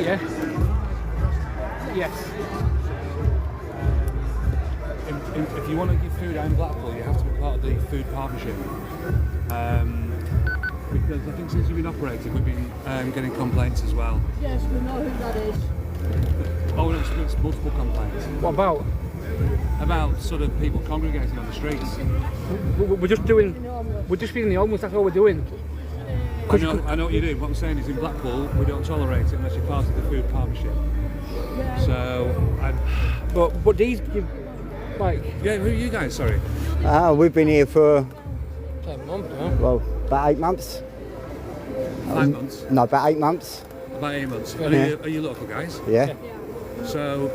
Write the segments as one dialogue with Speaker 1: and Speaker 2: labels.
Speaker 1: Yeah. Yes.
Speaker 2: If you want to give food out in Blackpool, you have to be part of the food partnership. Because I think since you've been operating, we've been getting complaints as well.
Speaker 3: Yes, we know who that is.
Speaker 2: Oh, no, it's multiple complaints.
Speaker 1: What about?
Speaker 2: About sort of people congregating on the streets.
Speaker 1: We're just feeding the homeless, that's all we're doing.
Speaker 2: I know what you do. What I'm saying is in Blackpool, we don't tolerate it unless you're part of the food partnership. So,
Speaker 1: But these give, like...
Speaker 2: Yeah, who are you guys, sorry?
Speaker 4: We've been here for...
Speaker 1: 10 months now.
Speaker 4: Well, about 8 months.
Speaker 2: 5 months?
Speaker 4: No, about 8 months.
Speaker 2: About 8 months.
Speaker 4: Yeah.
Speaker 2: Are you local guys?
Speaker 4: Yeah.
Speaker 2: So,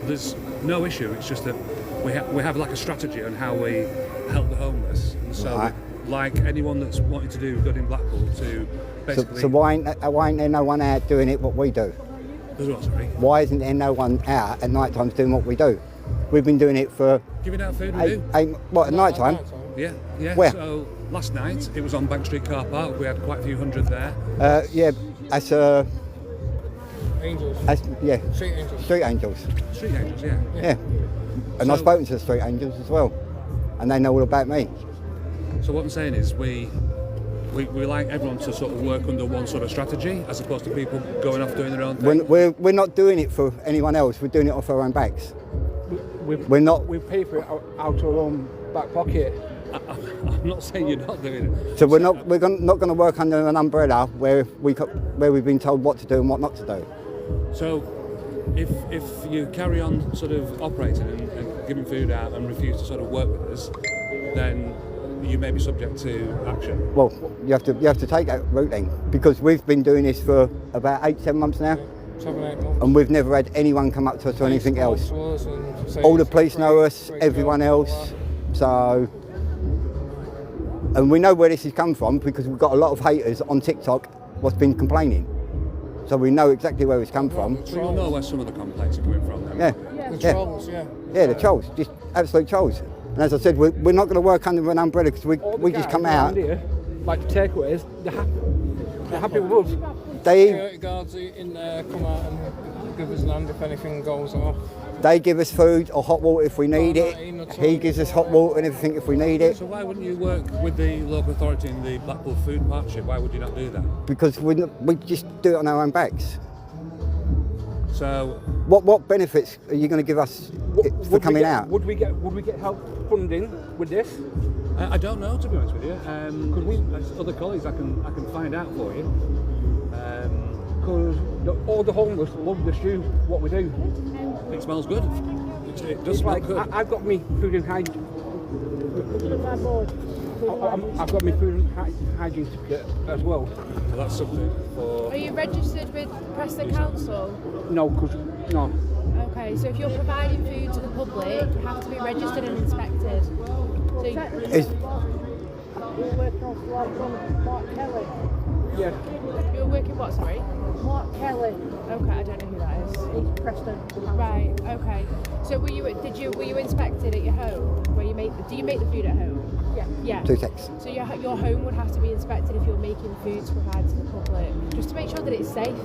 Speaker 2: there's no issue, it's just that we have like a strategy on how we help the homeless. And so,
Speaker 4: Right.
Speaker 2: like anyone that's wanting to do good in Blackpool to basically...
Speaker 4: So why ain't there no one out doing it what we do?
Speaker 2: There's what, sorry?
Speaker 4: Why isn't there no one out at night times doing what we do? We've been doing it for...
Speaker 2: Giving out food, we do.
Speaker 4: What, at night time?
Speaker 2: Yeah.
Speaker 4: Where?
Speaker 2: So, last night, it was on Bank Street car park. We had quite a few hundred there.
Speaker 4: Yeah, that's
Speaker 1: Angels.
Speaker 4: yeah.
Speaker 1: Street angels.
Speaker 4: Street angels.
Speaker 2: Street angels, yeah.
Speaker 4: Yeah. And I've spoken to the street angels as well. And they know all about me.
Speaker 2: So what I'm saying is we like everyone to sort of work under one sort of strategy as opposed to people going off doing their own thing.
Speaker 4: We're not doing it for anyone else, we're doing it off our own backs.
Speaker 1: We pay for it out of our own back pocket.
Speaker 2: I'm not saying you're not doing it.
Speaker 4: So we're not going to work under an umbrella where we've been told what to do and what not to do.
Speaker 2: So if you carry on sort of operating and giving food out and refuse to sort of work with us, then you may be subject to action.
Speaker 4: Well, you have to take that route then, because we've been doing this for about 8-7 months now.
Speaker 1: 7-8 months.
Speaker 4: And we've never had anyone come up to us or anything else. All the police know us, everyone else. So, and we know where this has come from because we've got a lot of haters on TikTok what's been complaining. So we know exactly where it's come from.
Speaker 2: So you'll know where some of the complaints are coming from then.
Speaker 4: Yeah.
Speaker 1: The trolls, yeah.
Speaker 4: Yeah, the trolls, just absolute trolls. And as I said, we're not going to work under an umbrella because we just come out.
Speaker 1: Here, like the takeaways, they're happy with us.
Speaker 4: They
Speaker 1: guards in there come out and give us an hand if anything goes off.
Speaker 4: They give us food or hot water if we need it. He gives us hot water and everything if we need it.
Speaker 2: So why wouldn't you work with the local authority in the Blackpool Food Partnership? Why would you not do that?
Speaker 4: Because we just do it on our own backs.
Speaker 2: So
Speaker 4: what benefits are you going to give us for coming out?
Speaker 1: Would we get help funding with this?
Speaker 2: I don't know, to be honest with you. Could we, as other colleagues, I can find out for you.
Speaker 1: Because all the homeless love the stew, what we do.
Speaker 2: It smells good. It does smell
Speaker 1: like,
Speaker 2: good.
Speaker 1: I've got me food and hygiene. I've got my food and hygiene certificate as well.
Speaker 2: So that's something for...
Speaker 5: Are you registered with Preston Council?
Speaker 1: No.
Speaker 5: Okay, so if you're providing food to the public, you have to be registered and inspected. So
Speaker 3: We're working on Mark Kelly.
Speaker 1: Yeah.
Speaker 5: you're working what, sorry?
Speaker 3: Mark Kelly.
Speaker 5: Okay, I don't know who that is.
Speaker 3: He's Preston.
Speaker 5: Right, okay. So were you inspected at your home? Do you make the food at home?
Speaker 3: Yeah.
Speaker 5: Yeah.
Speaker 4: 2 secs.
Speaker 5: So your home would have to be inspected if you're making food to provide to the public, just to make sure that it's safe.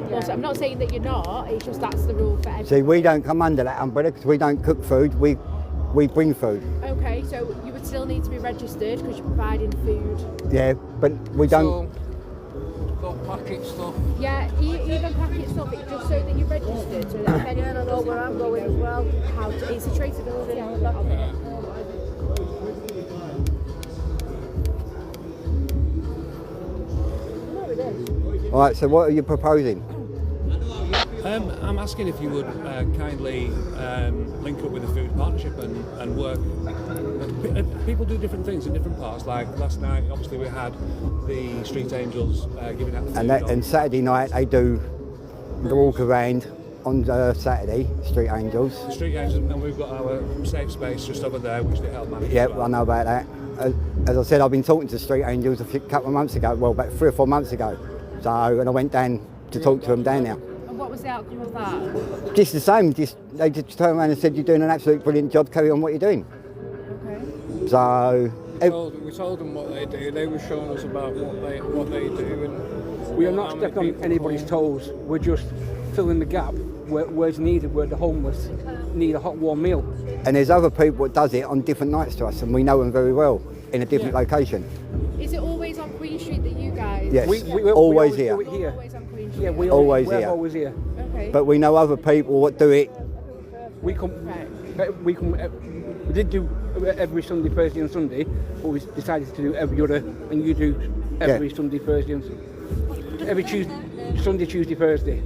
Speaker 3: Yeah.
Speaker 5: Also, I'm not saying that you're not, it's just that's the rule for everyone.
Speaker 4: See, we don't come under that umbrella because we don't cook food, we bring food.
Speaker 5: Okay, so you would still need to be registered because you're providing food.
Speaker 4: Yeah, but we don't...
Speaker 1: Got packet stuff.
Speaker 5: Yeah, even packet stuff, it's just so that you're registered, so that if anyone
Speaker 3: I know where I'm going as well.
Speaker 5: it's a traceability.
Speaker 4: All right, so what are you proposing?
Speaker 2: I'm asking if you would kindly link up with the food partnership and work. People do different things in different parts. Like last night, obviously we had the street angels giving out the food.
Speaker 4: And Saturday night they do the walk around on Saturday, street angels.
Speaker 2: The street angels, and we've got our safe space just over there, which they help manage.
Speaker 4: Yeah,
Speaker 2: as well.
Speaker 4: I know about that. As I said, I've been talking to street angels a couple of months ago. Well, about 3 or 4 months ago. So, and I went down to talk to them down there.
Speaker 5: And what was the outcome of that?
Speaker 4: Just the same. They just turned around and said, "You're doing an absolute brilliant job. Carry on what you're doing."
Speaker 5: Okay.
Speaker 4: So
Speaker 1: We told them what they do. They were showing us about what they do, and We are not stepping on anybody's toes. We're just filling the gap where's needed, where the homeless need a hot, warm meal.
Speaker 4: And there's other people that does it on different nights to us, and we know them very well in a different location.
Speaker 5: Is it always on Queen Street that you guys?
Speaker 4: Yes,
Speaker 1: We
Speaker 4: always here.
Speaker 1: do it here.
Speaker 5: Always on Queen Street.
Speaker 1: Yeah, we're
Speaker 4: Always
Speaker 1: always
Speaker 4: here.
Speaker 1: here.
Speaker 5: Okay.
Speaker 4: But we know other people that do it.
Speaker 1: We come.
Speaker 5: Right.
Speaker 1: We come. We did do every Sunday, Thursday, and Sunday, but we decided to do every other, and you do every Sunday, Thursday, and every Sunday, Tuesday, Thursday.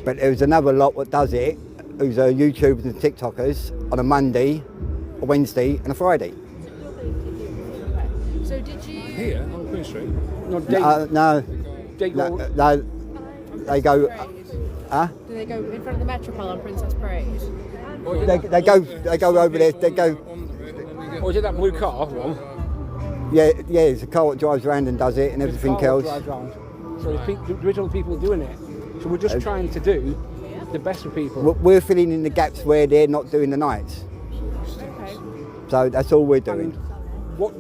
Speaker 4: But there's another lot that does it, who's YouTubers and TikTokers, on a Monday, a Wednesday, and a Friday.
Speaker 5: So did you?
Speaker 2: Here on Queen Street.
Speaker 1: No,
Speaker 4: No,
Speaker 1: they go.
Speaker 4: no, they go.
Speaker 5: Parade?
Speaker 4: Huh?
Speaker 5: Do they go in front of the Metropole on Princess Parade?
Speaker 4: They go over there. They go.
Speaker 1: Or is it that blue car one?
Speaker 4: Yeah, it's a car that drives around and does it and everything else.
Speaker 1: Drives round. So there is other people doing it. So we're just trying to do the best for people.
Speaker 4: We're filling in the gaps where they're not doing the nights.
Speaker 5: Okay.
Speaker 4: So that's all we're doing.
Speaker 1: What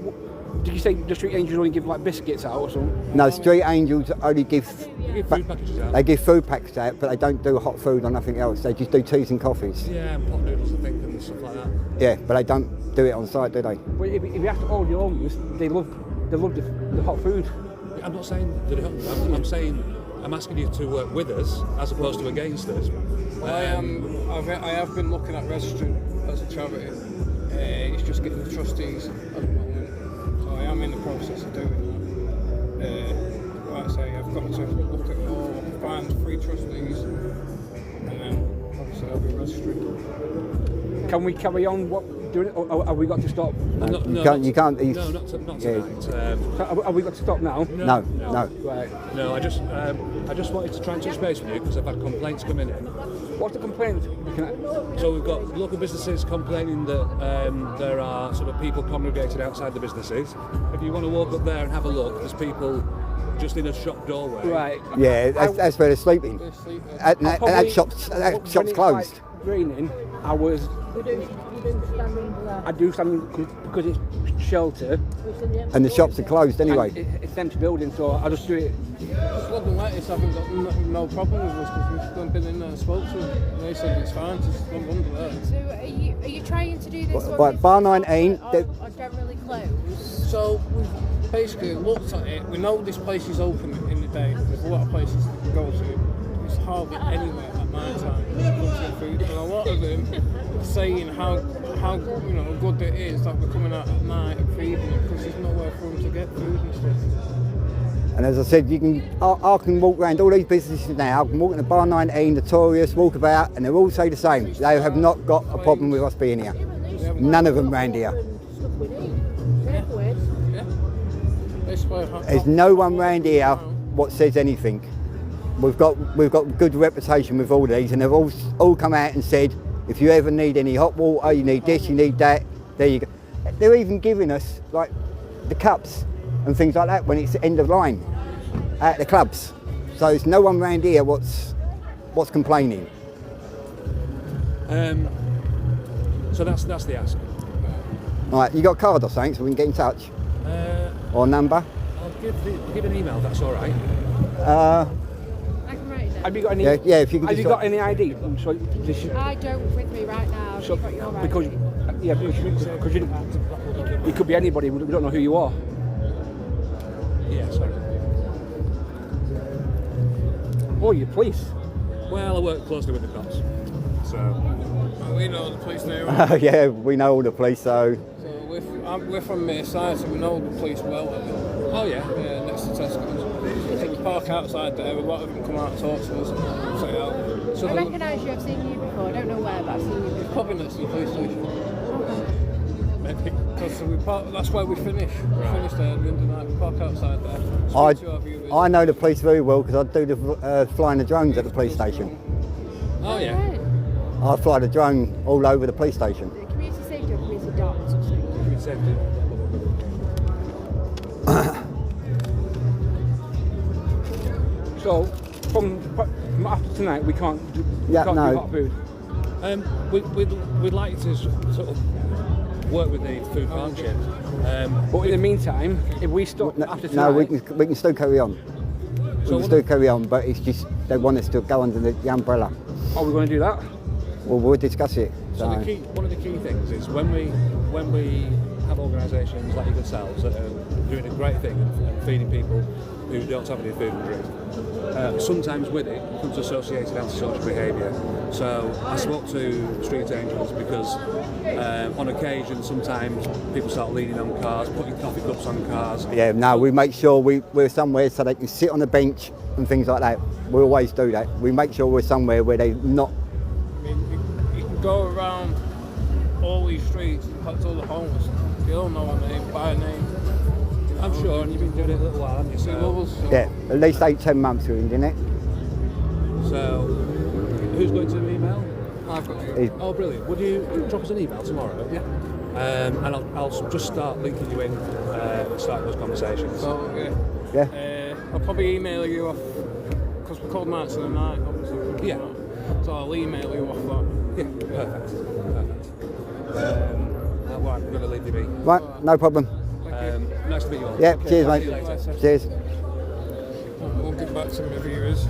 Speaker 1: did you say? The street angels only give like biscuits out or something?
Speaker 4: No, Street Angels only give.
Speaker 2: You give food packages out.
Speaker 4: They give food packs out, but they don't do hot food or nothing else. They just do teas and coffees.
Speaker 2: Yeah, and pot noodles, I think, and stuff like that.
Speaker 4: Yeah, but they don't do it on site, do they?
Speaker 1: Well, if you ask all the homeless, they love the hot food.
Speaker 2: I'm not saying that I'm saying I'm asking you to work with us as opposed to against us.
Speaker 6: I have been looking at registering as a charity. It's just getting the trustees at the moment. So I am in the process of doing that. Like I say, I've got to look at all, find 3 trustees, and then obviously I'll be registering.
Speaker 1: Can we carry on doing it, or have we got to stop?
Speaker 2: No,
Speaker 4: You can't.
Speaker 2: No, not tonight.
Speaker 1: So have we got to stop now?
Speaker 4: No.
Speaker 1: Right.
Speaker 2: No, I just wanted to try and touch base with you because I've had complaints coming in.
Speaker 1: What's the complaint?
Speaker 2: So we've got local businesses complaining that there are sort of people congregated outside the businesses. If you want to walk up there and have a look, there's people just in a shop doorway.
Speaker 1: Right.
Speaker 4: Yeah, that's where they're sleeping. And that shop's closed.
Speaker 1: Like raining, You do stand under there? I do stand because it's shelter.
Speaker 4: And the shops are closed anyway.
Speaker 1: It's empty building, so I just do it.
Speaker 6: Flood and lettuce haven't got no problem with us because we've been in there and spoke to them. They said it's fine, just come under there.
Speaker 5: So are you trying to do this?
Speaker 4: Right, bar 19.
Speaker 5: Are generally closed.
Speaker 6: So we've basically looked at it. We know this place is open in the day. There's a lot of places to go to. It's hardly anywhere at night time. And a lot of them are saying how good it is that we're coming out at night and feeding them because there's nowhere for them to get food and stuff.
Speaker 4: And as I said, I can walk around all these businesses now. I can walk in the bar 19, Notorious, Walkabout, and they all say the same. They have not got a problem with us being here. None of them round here. There's no one round here what says anything. We've got good reputation with all these, and they've all come out and said, if you ever need any hot water, you need this, you need that, there you go. They're even giving us like the cups and things like that when it's the end of line at the clubs. So there's no one round here what's complaining.
Speaker 2: So that's the ask.
Speaker 4: Right, you got a card or something so we can get in touch? Or a number?
Speaker 2: I'll give an email, that's all right.
Speaker 5: I can write it down.
Speaker 1: Have you got any?
Speaker 4: Yeah, if you could
Speaker 1: Have you
Speaker 4: just
Speaker 1: got any ID? So
Speaker 5: I don't with me right now.
Speaker 1: So,
Speaker 5: You've got your
Speaker 1: because
Speaker 5: ID.
Speaker 1: because you could be anybody. We don't know who you are.
Speaker 2: Yeah, sorry.
Speaker 1: Oh, you're police.
Speaker 2: Well, I work closely with the cops, so.
Speaker 6: We know the police now.
Speaker 4: yeah, we know all the police, so.
Speaker 6: So we're from Merside, so we know the police well.
Speaker 2: Oh yeah.
Speaker 6: Yeah, next to Tesco's. So we park outside there. A lot of them come out and talk to us and say hello. So
Speaker 5: I recognise you. I've seen you before. I don't know where, but I've seen you before.
Speaker 6: probably next to the police station.
Speaker 2: Maybe.
Speaker 6: Because we park. That's where we finish. We finish there at the end of the night. We park outside there. Speak to our viewers.
Speaker 4: I know the police very well because I do the flying the drones at the police station.
Speaker 2: Oh yeah.
Speaker 5: Right.
Speaker 4: I fly the drone all over the police station.
Speaker 5: Community safety or community docs or something?
Speaker 2: Community safety.
Speaker 1: So from after tonight, we can't do hot food.
Speaker 2: We'd like to sort of work with the food partnership.
Speaker 1: But in the meantime, if we stop after tonight,
Speaker 4: No, we can still carry on. we will still carry on, but it's just they want us to go under the umbrella.
Speaker 1: Are we going to do that?
Speaker 4: Well, we'll discuss it.
Speaker 2: So one of the key things is when we have organisations like yourselves that are doing a great thing and feeding people who don't have any food and drink, sometimes with it comes associated antisocial behaviour. So I spoke to Street Angels because on occasion sometimes people start leaning on cars, putting coffee cups on cars.
Speaker 4: Yeah, no, we make sure we're somewhere so they can sit on the bench and things like that. We always do that. We make sure we're somewhere where they're not.
Speaker 6: I mean, you can go around all these streets and talk to all the homeless. They all know my name by name.
Speaker 2: I'm sure, and you've been doing it a little while, haven't you? So,
Speaker 4: Yeah, at least 8-10 months we're in, didn't it?
Speaker 2: so who's going to email?
Speaker 6: I've got you.
Speaker 2: Oh, brilliant. Would you drop us an email tomorrow?
Speaker 6: Yeah.
Speaker 2: And I'll just start linking you in and start those conversations.
Speaker 6: So,
Speaker 4: Yeah.
Speaker 6: I'll probably email you off, because we're called Nights of the Night, obviously.
Speaker 2: Yeah.
Speaker 6: So I'll email you off that.
Speaker 2: Yeah, perfect. Right, we're going to leave you be.
Speaker 4: Right, no problem.
Speaker 2: Nice to meet you all.
Speaker 4: Yeah,
Speaker 2: Okay,
Speaker 4: cheers,
Speaker 2: see
Speaker 4: mate.
Speaker 2: you later.
Speaker 4: Cheers.
Speaker 6: We'll get back to my viewers.